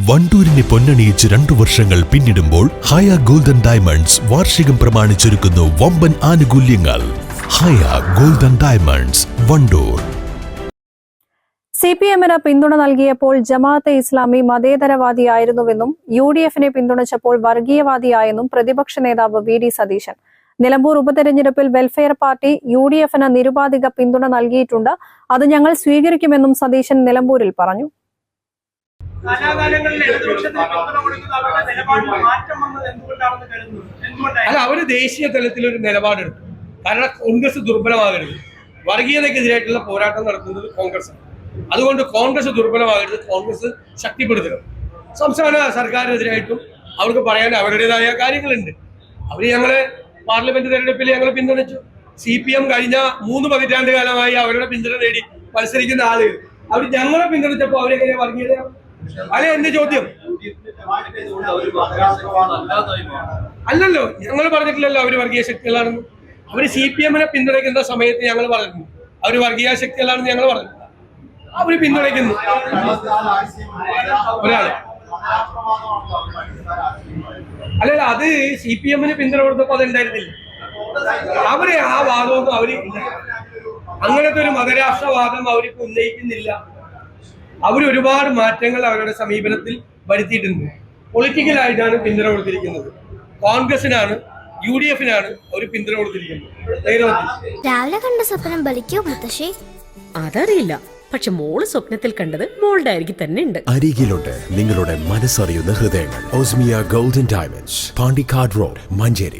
വണ്ടൂരിനെ പൊന്നണിയിച്ച് 2 വർഷങ്ങൾ പിന്നിടുമ്പോൾ ഹയ golden diamonds വാർഷികം പ്രമാണിച്ചൊരുക്കുന്നു വമ്പൻ ആനുകൂല്യങ്ങൾ. ഹയ ഗോൾഡൻ ഡയമണ്ട്സ്, വണ്ടൂർ. സിപിഎമ്മിന് പിന്തുണ നൽകിയപ്പോൾ ജമാഅത്തെ ഇസ്ലാമി മതേതരവാദിയായിരുന്നുവെന്നും UDFിനെ പിന്തുണച്ചപ്പോൾ വർഗീയവാദിയായെന്നും പ്രതിപക്ഷ നേതാവ് വി ഡി സതീശൻ. നിലമ്പൂർ ഉപതെരഞ്ഞെടുപ്പിൽ വെൽഫെയർ പാർട്ടി UDFിന് നിരുപാധിക പിന്തുണ നൽകിയിട്ടുണ്ട്, അത് ഞങ്ങൾ സ്വീകരിക്കുമെന്നും സതീശൻ നിലമ്പൂരിൽ പറഞ്ഞു. അവര് ദേശീയ തലത്തിൽ ഒരു നിലപാടെടുത്തു. കാരണം കോൺഗ്രസ് ദുർബലമാകരുത്, വർഗീയതയ്ക്കെതിരായിട്ടുള്ള പോരാട്ടം നടത്തുന്നത് കോൺഗ്രസ് ആണ്. അതുകൊണ്ട് കോൺഗ്രസ് ദുർബലമാകരുത്, കോൺഗ്രസ് ശക്തിപ്പെടുത്തണം. സംസ്ഥാന സർക്കാരിനെതിരായിട്ടും അവർക്ക് പറയാൻ അവരുടേതായ കാര്യങ്ങളുണ്ട്. അവർ ഞങ്ങളെ പാർലമെന്റ് തെരഞ്ഞെടുപ്പിൽ ഞങ്ങൾ പിന്തുണച്ചു. CPM കഴിഞ്ഞ 3 പതിറ്റാണ്ട് കാലമായി അവരുടെ പിന്തുണ നേടി മത്സരിക്കുന്ന ആളുകൾ അവർ ഞങ്ങളെ പിന്തുണച്ചപ്പോൾ അവരെങ്ങനെ വർഗീയത? അല്ലെ എന്റെ ചോദ്യം. അല്ലല്ലോ, ഞങ്ങൾ പറഞ്ഞിട്ടില്ലല്ലോ അവര് വർഗീയ ശക്തികളാണെന്ന്. അവര് CPMനെ പിന്തുണയ്ക്കുന്ന സമയത്ത് ഞങ്ങൾ പറഞ്ഞു അവര് വർഗീയ ശക്തികളാണെന്ന് ഞങ്ങൾ പറഞ്ഞു. അവര് പിന്തുണയ്ക്കുന്നു ഒരാള്. അല്ലല്ല, അത് CPMന് പിന്തുണ കൊടുത്തപ്പോ അതുണ്ടായിരുന്നില്ല. അവര് ആ വാദമൊന്നും അവര് അങ്ങനത്തെ ഒരു മതരാഷ്ട്രവാദം അവർക്ക് ഉന്നയിക്കുന്നില്ല. അവർ ഒരുപാട് മാറ്റങ്ങൾ അവരുടെ സമീപനത്തിൽ വരുത്തിയിട്ടുണ്ട്. പൊളിറ്റിക്കലായിട്ടാണ് പിന്തുണ കൊടുത്തിരിക്കുന്നത്. കോൺഗ്രസിനാണ്, UDFിനാണ് അവർ പിന്തുണ കൊടുത്തിരിക്കുന്നത്. രാവിലെ കണ്ട സ്വപ്നം ബലിക്കോ മുത്തശ്ശി? അതറിയില്ല, പക്ഷെ മോള് സ്വപ്നത്തിൽ കണ്ടത് മോളുടെ അരികിൽ തന്നെ ഉണ്ട്. അരികിലുണ്ട് നിങ്ങളുടെ മനസ്സറിയുന്ന ഹൃദയങ്ങൾ. Osmiya golden diamonds, Pandikkad road, Manjeri.